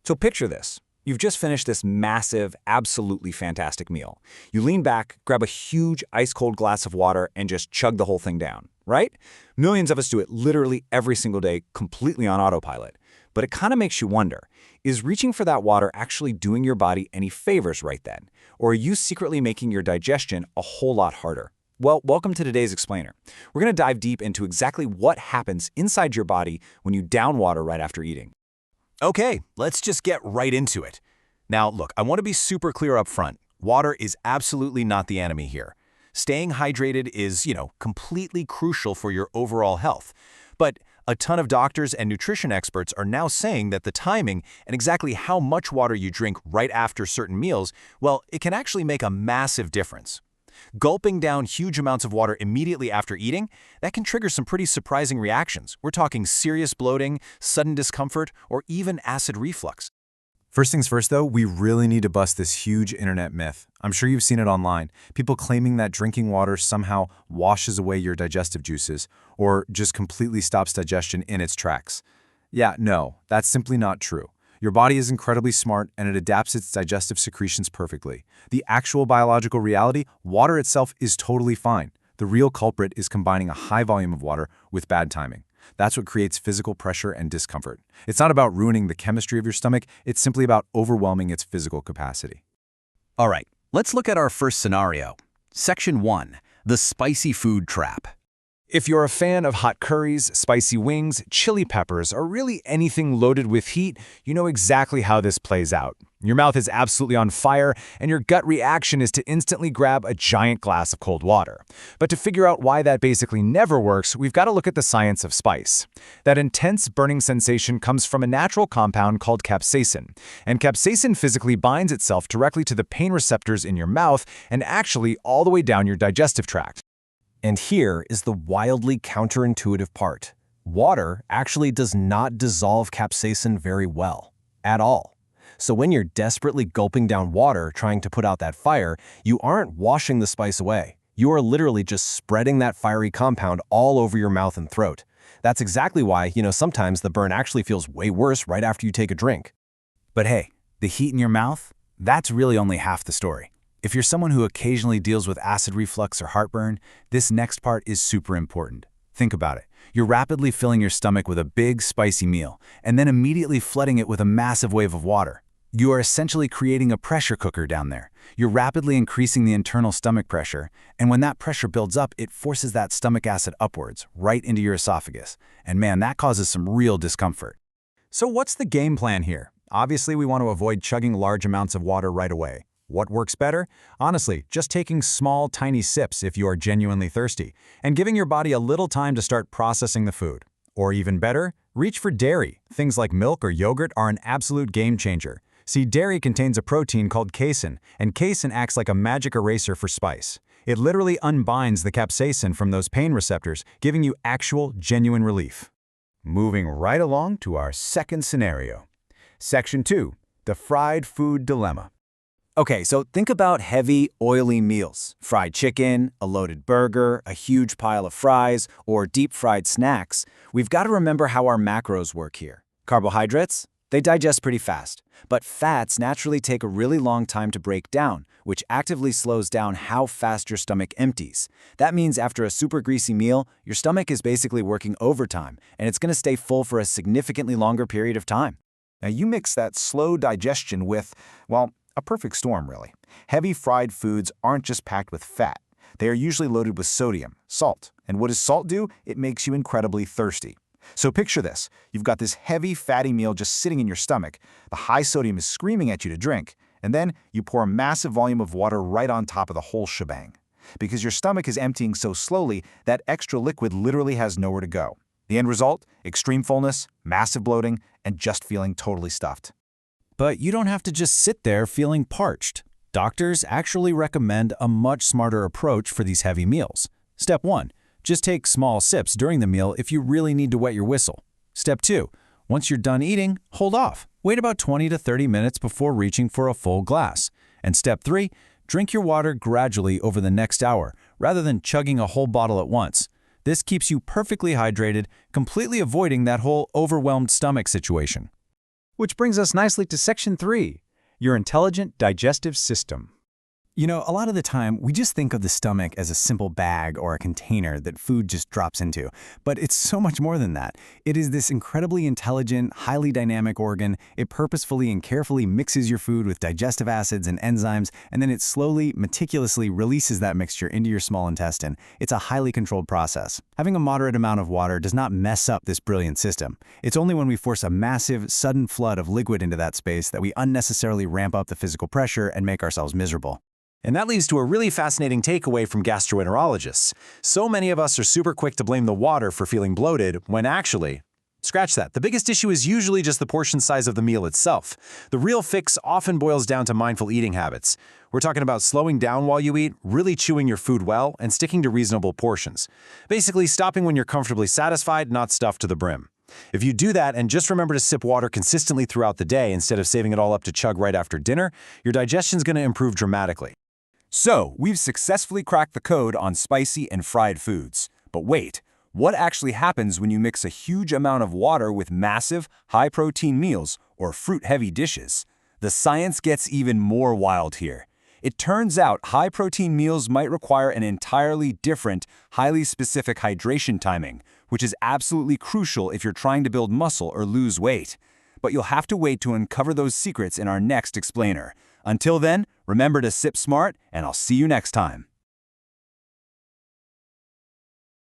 So picture this. You've just finished this massive, absolutely fantastic meal. You lean back, grab a huge ice-cold glass of water, and just chug the whole thing down, right? Millions of us do it literally every single day, completely on autopilot. But it kind of makes you wonder, is reaching for that water actually doing your body any favors right then? Or are you secretly making your digestion a whole lot harder? Well, welcome to today's Explainer. We're going to dive deep into exactly what happens inside your body when you down water right after eating. Okay, let's just get right into it. Now, look, I want to be super clear up front. Water is absolutely not the enemy here. Staying hydrated is, completely crucial for your overall health. But a ton of doctors and nutrition experts are now saying that the timing and exactly how much water you drink right after certain meals, well, it can actually make a massive difference. Gulping down huge amounts of water immediately after eating, that can trigger some pretty surprising reactions. We're talking serious bloating, sudden discomfort, or even acid reflux. First things first, though, we really need to bust this huge internet myth. I'm sure you've seen it online. People claiming that drinking water somehow washes away your digestive juices or just completely stops digestion in its tracks. Yeah, no, that's simply not true. Your body is incredibly smart and it adapts its digestive secretions perfectly. The actual biological reality, water itself is totally fine. The real culprit is combining a high volume of water with bad timing. That's what creates physical pressure and discomfort. It's not about ruining the chemistry of your stomach, it's simply about overwhelming its physical capacity. All right, let's look at our first scenario. Section 1, the spicy food trap. If you're a fan of hot curries, spicy wings, chili peppers, or really anything loaded with heat, you know exactly how this plays out. Your mouth is absolutely on fire, and your gut reaction is to instantly grab a giant glass of cold water. But to figure out why that basically never works, we've got to look at the science of spice. That intense burning sensation comes from a natural compound called capsaicin. And capsaicin physically binds itself directly to the pain receptors in your mouth and actually all the way down your digestive tract. And here is the wildly counterintuitive part. Water actually does not dissolve capsaicin very well, at all. So when you're desperately gulping down water trying to put out that fire, you aren't washing the spice away. You are literally just spreading that fiery compound all over your mouth and throat. That's exactly why, sometimes the burn actually feels way worse right after you take a drink. But hey, the heat in your mouth, that's really only half the story. If you're someone who occasionally deals with acid reflux or heartburn, this next part is super important. Think about it. You're rapidly filling your stomach with a big, spicy meal, and then immediately flooding it with a massive wave of water. You are essentially creating a pressure cooker down there. You're rapidly increasing the internal stomach pressure, and when that pressure builds up, it forces that stomach acid upwards, right into your esophagus. And man, that causes some real discomfort. So what's the game plan here? Obviously, we want to avoid chugging large amounts of water right away. What works better? Honestly, just taking small, tiny sips if you are genuinely thirsty, and giving your body a little time to start processing the food. Or even better, reach for dairy. Things like milk or yogurt are an absolute game changer. See, dairy contains a protein called casein, and casein acts like a magic eraser for spice. It literally unbinds the capsaicin from those pain receptors, giving you actual, genuine relief. Moving right along to our second scenario. Section 2, the fried food dilemma. Okay, so think about heavy, oily meals. Fried chicken, a loaded burger, a huge pile of fries, or deep-fried snacks. We've got to remember how our macros work here. Carbohydrates? They digest pretty fast. But fats naturally take a really long time to break down, which actively slows down how fast your stomach empties. That means after a super greasy meal, your stomach is basically working overtime, and it's going to stay full for a significantly longer period of time. Now you mix that slow digestion with, well, a perfect storm, really. Heavy fried foods aren't just packed with fat. They are usually loaded with sodium, salt. And what does salt do? It makes you incredibly thirsty. So picture this. You've got this heavy, fatty meal just sitting in your stomach. The high sodium is screaming at you to drink. And then you pour a massive volume of water right on top of the whole shebang. Because your stomach is emptying so slowly, that extra liquid literally has nowhere to go. The end result? Extreme fullness, massive bloating, and just feeling totally stuffed. But you don't have to just sit there feeling parched. Doctors actually recommend a much smarter approach for these heavy meals. Step 1. Just take small sips during the meal if you really need to wet your whistle. Step 2. Once you're done eating, hold off. Wait about 20 to 30 minutes before reaching for a full glass. And Step 3. Drink your water gradually over the next hour, rather than chugging a whole bottle at once. This keeps you perfectly hydrated, completely avoiding that whole overwhelmed stomach situation. Which brings us nicely to Section 3, your intelligent digestive system. You know, a lot of the time, we just think of the stomach as a simple bag or a container that food just drops into. But it's so much more than that. It is this incredibly intelligent, highly dynamic organ. It purposefully and carefully mixes your food with digestive acids and enzymes, and then it slowly, meticulously releases that mixture into your small intestine. It's a highly controlled process. Having a moderate amount of water does not mess up this brilliant system. It's only when we force a massive, sudden flood of liquid into that space that we unnecessarily ramp up the physical pressure and make ourselves miserable. And that leads to a really fascinating takeaway from gastroenterologists. So many of us are super quick to blame the water for feeling bloated, when actually, scratch that. The biggest issue is usually just the portion size of the meal itself. The real fix often boils down to mindful eating habits. We're talking about slowing down while you eat, really chewing your food well, and sticking to reasonable portions. Basically, stopping when you're comfortably satisfied, not stuffed to the brim. If you do that and just remember to sip water consistently throughout the day instead of saving it all up to chug right after dinner, your digestion's going to improve dramatically. So, we've successfully cracked the code on spicy and fried foods. But wait, what actually happens when you mix a huge amount of water with massive, high-protein meals or fruit-heavy dishes? The science gets even more wild here. It turns out high-protein meals might require an entirely different, highly specific hydration timing, which is absolutely crucial if you're trying to build muscle or lose weight. But you'll have to wait to uncover those secrets in our next explainer. Until then, remember to sip smart, and I'll see you next time.